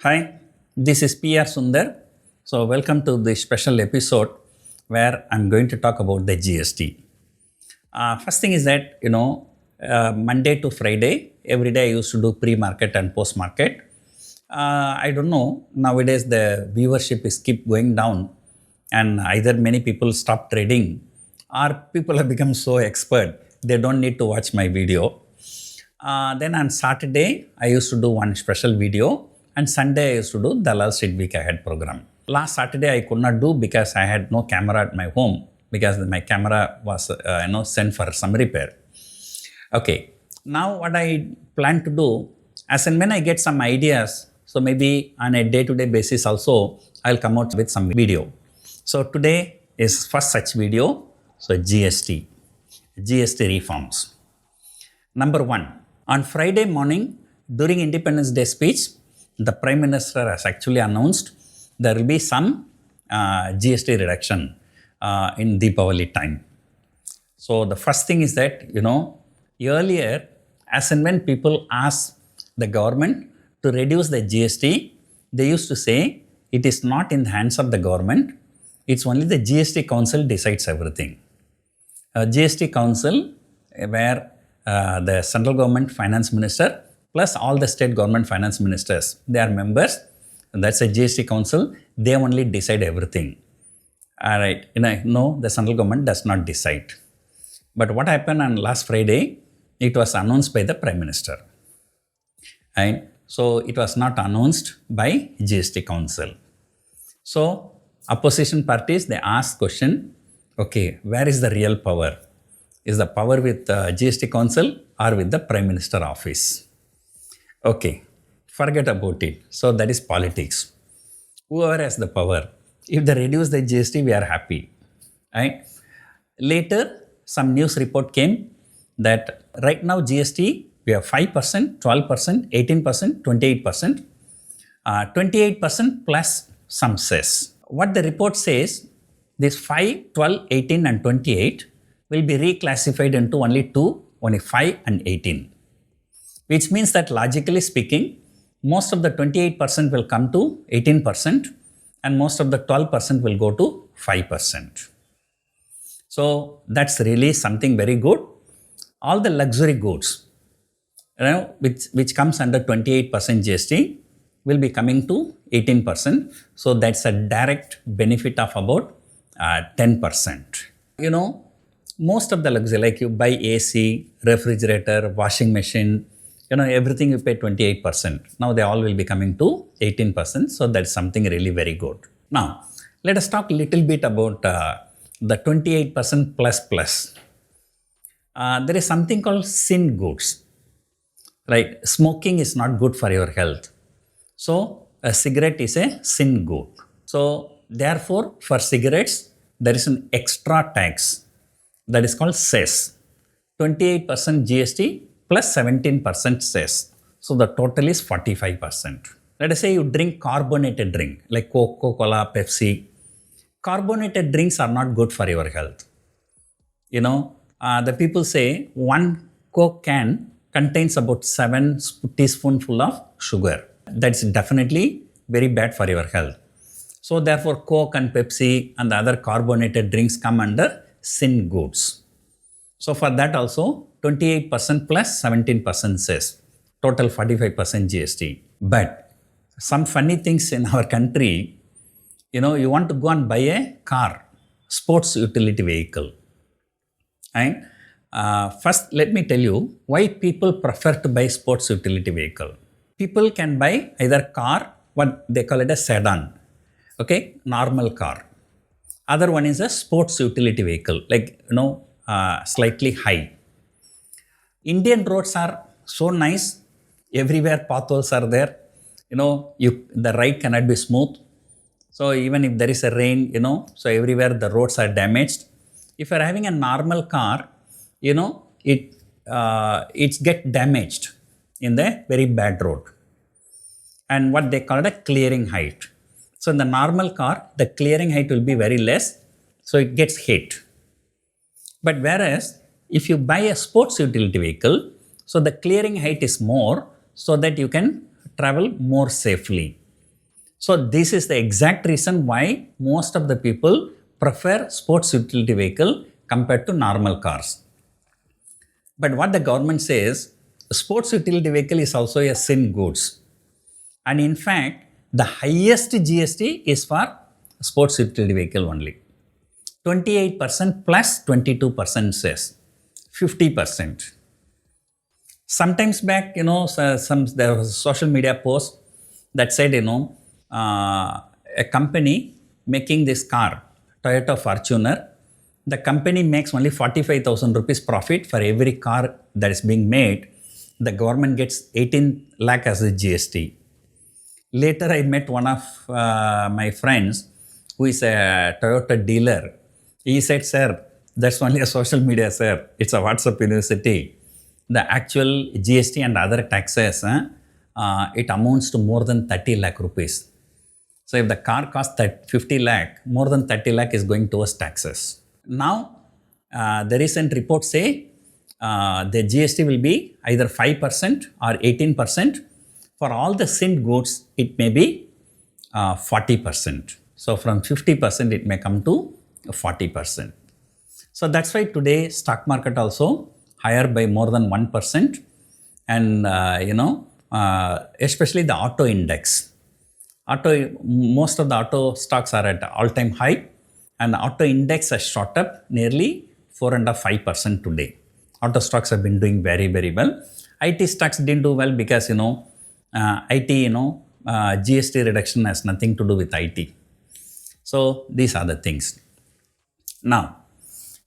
Hi, this is PR Sundar. So, welcome to this special episode where I'm going to talk about the GST. First thing is that, Monday to Friday, every day I used to do pre-market and post-market. I don't know, nowadays the viewership is keep going down and either many people stop trading or people have become so expert, they don't need to watch my video. Then on Saturday, I used to do one special video and Sunday I used to do Dalal Street Week Ahead program. Last Saturday I could not do because I had no camera at my home because my camera was sent for some repair. Okay, now what I plan to do, as and when I get some ideas, so maybe on a day-to-day basis also, I'll come out with some video. So today is first such video, so GST Reforms. Number one, on Friday morning during Independence Day speech, the Prime Minister has actually announced there will be some GST reduction in Deepavali time. So the first thing is that, earlier, as and when people ask the government to reduce the GST, they used to say it is not in the hands of the government, it's only the GST Council decides everything. GST Council, where the central government finance minister plus all the state government finance ministers, they are members. That's a GST Council. They only decide everything. All right. No, the central government does not decide. But what happened on last Friday, it was announced by the Prime Minister. Right? So it was not announced by GST Council. So opposition parties, they ask question, okay, where is the real power? Is the power with GST Council or with the Prime Minister office? Okay, forget about it. So that is politics. Whoever has the power, if they reduce the GST, we are happy. Right? Later, some news report came that right now GST, we have 5%, 12%, 18%, 28%, 28% plus some cess. What the report says, this 5, 12, 18 and 28 will be reclassified into only 5 and 18. Which means that logically speaking, most of the 28% will come to 18% and most of the 12% will go to 5%. So that's really something very good. All the luxury goods, which comes under 28% GST will be coming to 18%. So that's a direct benefit of about 10%. Most of the luxury, like you buy AC, refrigerator, washing machine, everything you pay 28%. Now they all will be coming to 18%. So that's something really very good. Now, let us talk a little bit about the 28% plus. There is something called sin goods. Right? Smoking is not good for your health. So a cigarette is a sin good. So therefore, for cigarettes, there is an extra tax that is called cess. 28% GST plus 17% cess. So the total is 45%. Let us say you drink carbonated drink like Coca-Cola, Pepsi. Carbonated drinks are not good for your health. The people say one Coke can contains about 7 teaspoonful of sugar. That's definitely very bad for your health. So therefore Coke and Pepsi and the other carbonated drinks come under sin goods. So for that also 28% plus 17% cess, total 45% GST. But some funny things in our country, you want to go and buy a car, sports utility vehicle. Right? First, let me tell you why people prefer to buy sports utility vehicle. People can buy either car, what they call it a sedan, okay, normal car. Other one is a sports utility vehicle, like, slightly high. Indian roads are so nice. Everywhere potholes are there. The ride cannot be smooth. So even if there is a rain, so everywhere the roads are damaged. If you are having a normal car, it get damaged in the very bad road. And what they call it a clearing height. So in the normal car, the clearing height will be very less, so it gets hit. But whereas if you buy a sports utility vehicle, so the clearing height is more so that you can travel more safely. So this is the exact reason why most of the people prefer sports utility vehicle compared to normal cars. But what the government says, sports utility vehicle is also a sin goods. And in fact, the highest GST is for sports utility vehicle only. 28% plus 22% says 50%. Sometimes back, there was a social media post that said, a company making this car, Toyota Fortuner, the company makes only 45,000 rupees profit for every car that is being made. The government gets 18 lakh as a GST. Later, I met one of my friends who is a Toyota dealer. He said, sir, that's only a social media, sir. It's a WhatsApp university. The actual GST and other taxes, it amounts to more than 30 lakh rupees. So if the car costs 50 lakh, more than 30 lakh is going towards taxes. Now, the recent reports say the GST will be either 5% or 18%. For all the sin goods, it may be 40%. So from 50%, it may come to 40%. So that's why today stock market also higher by more than 1%. And, especially the auto index. Most of the auto stocks are at all-time high, and the auto index has shot up nearly 4.5% today. Auto stocks have been doing very, very well. IT stocks didn't do well because, IT, GST reduction has nothing to do with IT. So these are the things. Now,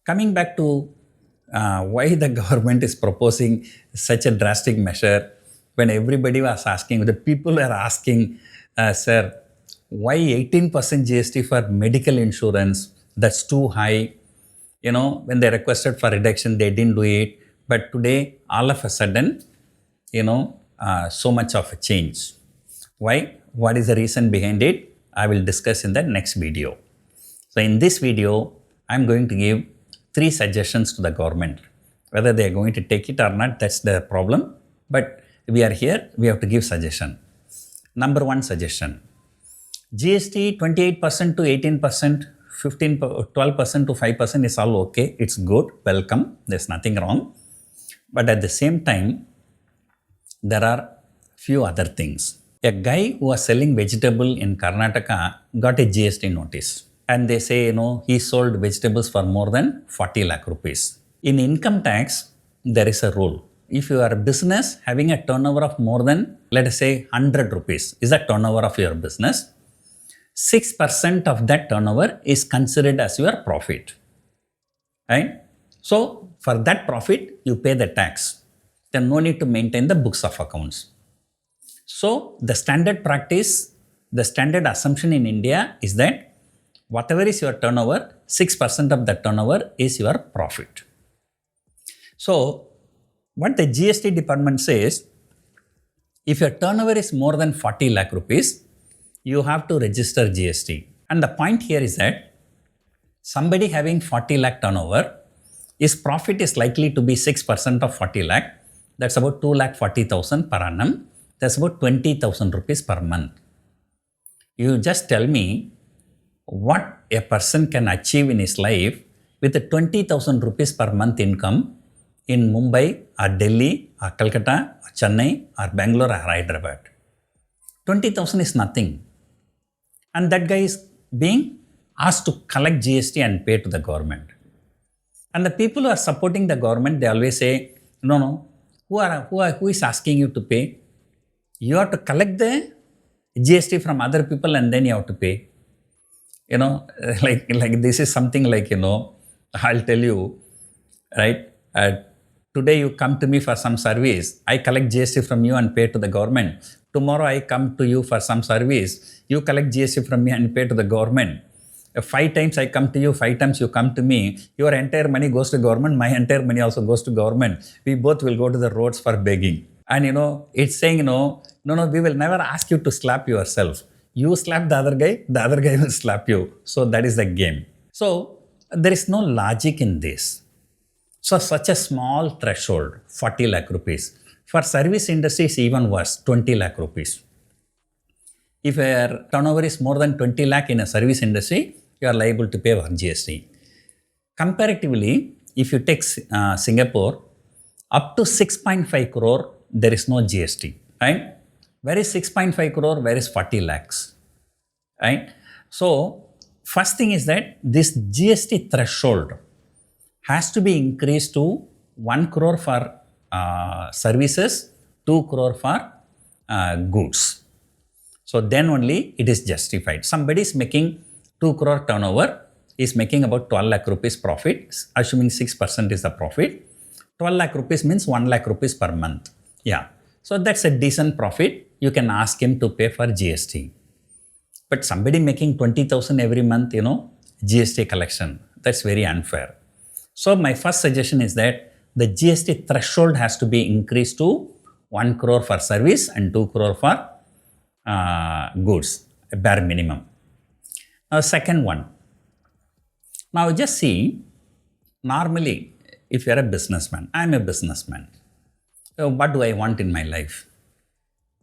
coming back to why the government is proposing such a drastic measure, when everybody was asking, the people were asking, sir, why 18% GST for medical insurance? That's too high. When they requested for reduction, they didn't do it. But today, all of a sudden, so much of a change. Why? What is the reason behind it? I will discuss in the next video. So in this video, I'm going to give 3 suggestions to the government. Whether they are going to take it or not, that's the problem. But we are here, we have to give suggestion. Number 1 suggestion, GST 28% to 18%, 12% to 5% is all okay. It's good, welcome, there's nothing wrong. But at the same time, there are few other things. A guy who was selling vegetable in Karnataka got a GST notice. And they say, he sold vegetables for more than 40 lakh rupees. In income tax, there is a rule. If you are a business having a turnover of more than, let us say, 100 rupees is the turnover of your business, 6% of that turnover is considered as your profit. Right? So, for that profit, you pay the tax. Then no need to maintain the books of accounts. So, the standard practice, the standard assumption in India is that whatever is your turnover, 6% of that turnover is your profit. So, what the GST department says, if your turnover is more than 40 lakh rupees, you have to register GST. And the point here is that somebody having 40 lakh turnover, his profit is likely to be 6% of 40 lakh. That's about 2,40,000 per annum. That's about 20,000 rupees per month. You just tell me what a person can achieve in his life with a 20,000 rupees per month income in Mumbai or Delhi or Calcutta or Chennai or Bangalore or Hyderabad. 20,000 is nothing. And that guy is being asked to collect GST and pay to the government. And the people who are supporting the government, they always say, no, who is asking you to pay? You have to collect the GST from other people and then you have to pay. Like this is something like, I'll tell you, right? Today you come to me for some service, I collect GST from you and pay to the government. Tomorrow I come to you for some service, you collect GST from me and pay to the government. 5 times I come to you, 5 times you come to me, your entire money goes to government, my entire money also goes to government. We both will go to the roads for begging. And it's saying, no, we will never ask you to slap yourself. You slap the other guy will slap you. So that is the game. So there is no logic in this. So such a small threshold, 40 lakh rupees. For service industry, it's even worse, 20 lakh rupees. If your turnover is more than 20 lakh in a service industry, you are liable to pay for GST. Comparatively, if you take Singapore, up to 6.5 crore, there is no GST, right? Where is 6.5 crore? Where is 40 lakhs, right? So, first thing is that this GST threshold has to be increased to 1 crore for services, 2 crore for goods. So then only it is justified. Somebody is making 2 crore turnover, is making about 12 lakh rupees profit, assuming 6% is the profit. 12 lakh rupees means 1 lakh rupees per month. Yeah. So that's a decent profit. You can ask him to pay for GST. But somebody making 20,000 every month, GST collection, that's very unfair. So my first suggestion is that the GST threshold has to be increased to 1 crore for service and 2 crore for goods, a bare minimum. Second one. Now just see, normally if you are a businessman, I am a businessman. So what do I want in my life?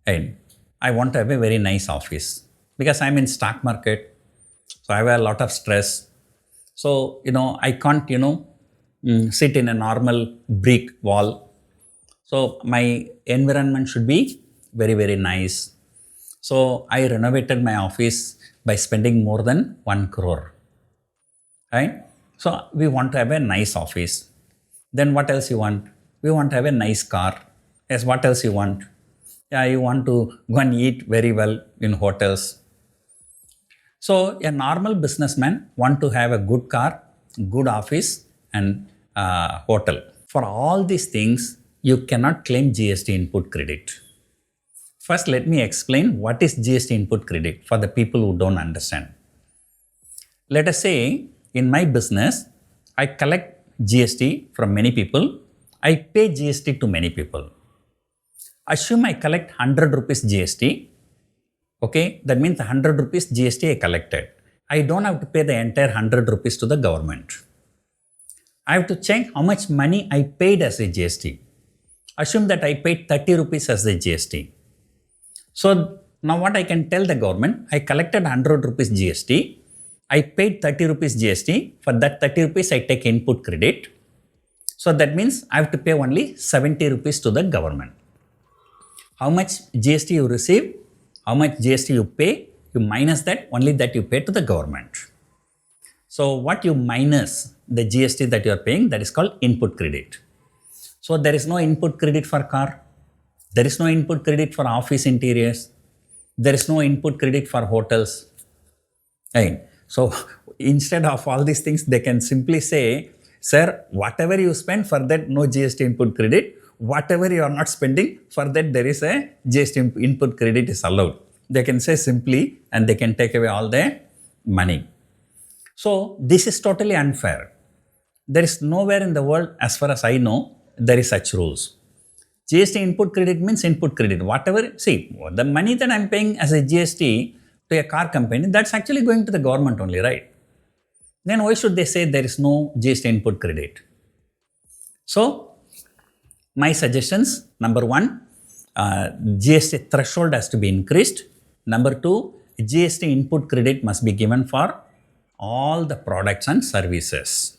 And I want to have a very nice office because I am in stock market. So I have a lot of stress. So, I can't, sit in a normal brick wall. So my environment should be very, very nice. So I renovated my office by spending more than 1 crore. Right? So we want to have a nice office. Then what else you want? We want to have a nice car. Yes, what else you want? Yeah, you want to go and eat very well in hotels. So a normal businessman want to have a good car, good office and hotel. For all these things, you cannot claim GST input credit. First, let me explain what is GST input credit for the people who don't understand. Let us say in my business, I collect GST from many people. I pay GST to many people. Assume I collect 100 rupees GST. Okay, that means 100 rupees GST I collected. I don't have to pay the entire 100 rupees to the government. I have to check how much money I paid as a GST. Assume that I paid 30 rupees as the GST. So now what I can tell the government, I collected 100 rupees GST. I paid 30 rupees GST. For that 30 rupees, I take input credit. So that means I have to pay only 70 rupees to the government. How much GST you receive, how much GST you pay, you minus that, only that you pay to the government. So what you minus the GST that you are paying, that is called input credit. So there is no input credit for car. There is no input credit for office interiors. There is no input credit for hotels. Right? So instead of all these things, they can simply say, sir, whatever you spend, for that no GST input credit. Whatever you are not spending, for that there is a GST input credit is allowed. They can say simply and they can take away all the money. So this is totally unfair. There is nowhere in the world, as far as I know, there is such rules. GST input credit means input credit. Whatever, see, the money that I am paying as a GST to a car company, that's actually going to the government only, right? Then why should they say there is no GST input credit? So, my suggestions, number one, GST threshold has to be increased. Number two, GST input credit must be given for all the products and services.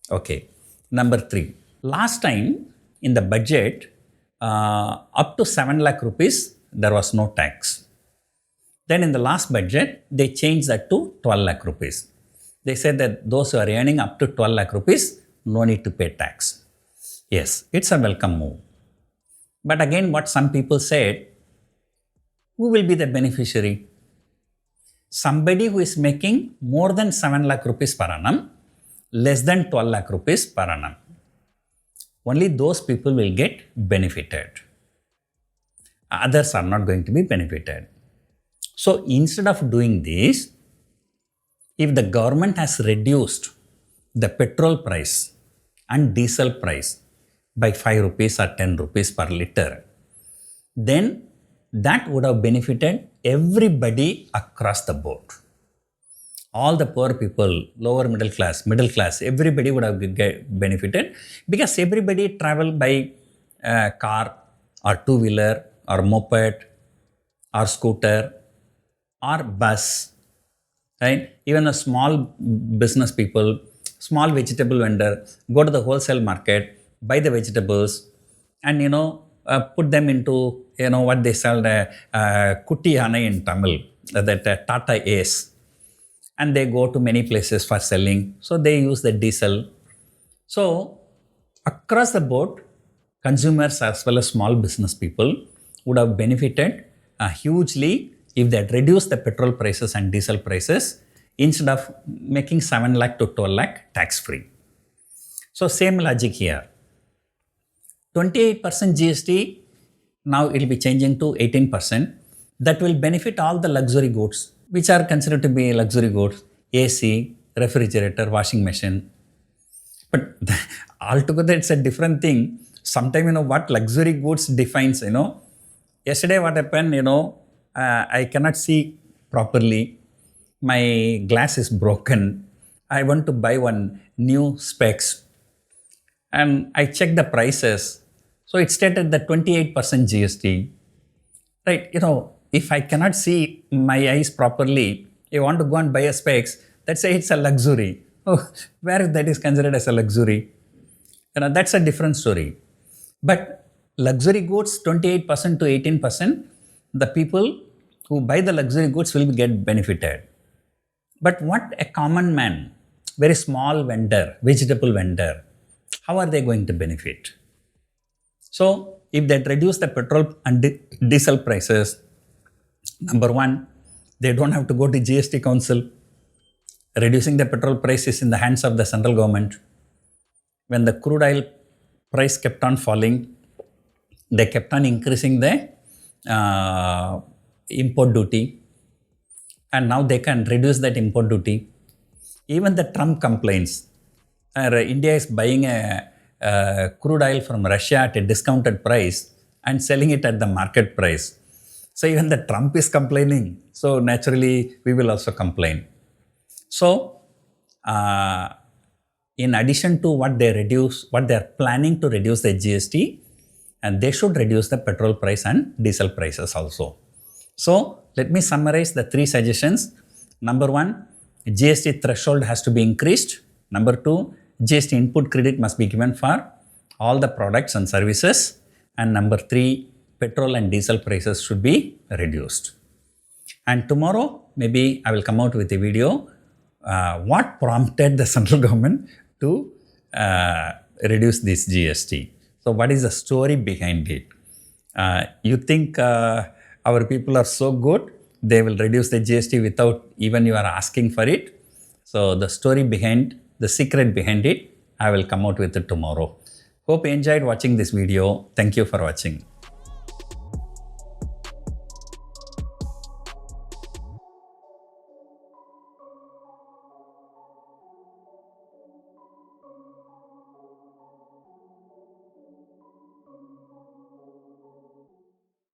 Okay. Number three, last time in the budget, up to 7 lakh rupees, there was no tax. Then in the last budget, they changed that to 12 lakh rupees. They said that those who are earning up to 12 lakh rupees, no need to pay tax. Yes, it's a welcome move. But again, what some people said, who will be the beneficiary? Somebody who is making more than 7 lakh rupees per annum, less than 12 lakh rupees per annum. Only those people will get benefited. Others are not going to be benefited. So instead of doing this, if the government has reduced the petrol price and diesel price by 5 rupees or 10 rupees per liter, then that would have benefited everybody across the board. All the poor people, lower middle class, everybody would have benefited because everybody travel by car or two-wheeler or moped or scooter or bus, right? Even a small business people, small vegetable vendor, go to the wholesale market, buy the vegetables, and put them into what they sell the kutti hane in Tamil, that Tata Ace, and they go to many places for selling. So they use the diesel. So across the board, consumers as well as small business people would have benefited hugely if they had reduced the petrol prices and diesel prices instead of making 7 lakh to 12 lakh tax free. So same logic here. 28% GST, now it will be changing to 18%. That will benefit all the luxury goods, which are considered to be luxury goods: AC, refrigerator, washing machine. But altogether, it's a different thing. Sometimes, what luxury goods defines, Yesterday, what happened, I cannot see properly. My glass is broken. I want to buy one new specs. And I checked the prices. So it stated that 28% GST. Right, if I cannot see my eyes properly, you want to go and buy a specs, let's say it's a luxury. Oh, where that is considered as a luxury? That's a different story. But luxury goods, 28% to 18%, the people who buy the luxury goods will get benefited. But what a common man, very small vendor, vegetable vendor, how are they going to benefit? So, if they reduce the petrol and diesel prices, number one, they don't have to go to GST Council. Reducing the petrol price is in the hands of the central government. When the crude oil price kept on falling, they kept on increasing the import duty, and now they can reduce that import duty. Even the Trump complains, India is buying a crude oil from Russia at a discounted price and selling it at the market price. So even the Trump is complaining. So naturally, we will also complain. So in addition to what they are planning to reduce the GST, and they should reduce the petrol price and diesel prices also. So let me summarize the 3 suggestions. Number 1, GST threshold has to be increased. Number 2, GST input credit must be given for all the products and services. And number 3, petrol and diesel prices should be reduced. And tomorrow, maybe I will come out with a video, what prompted the central government to reduce this GST. So what is the story behind it? You think our people are so good, they will reduce the GST without even you are asking for it? So the story behind, the secret behind it, I will come out with it tomorrow. Hope you enjoyed watching this video. Thank you for watching.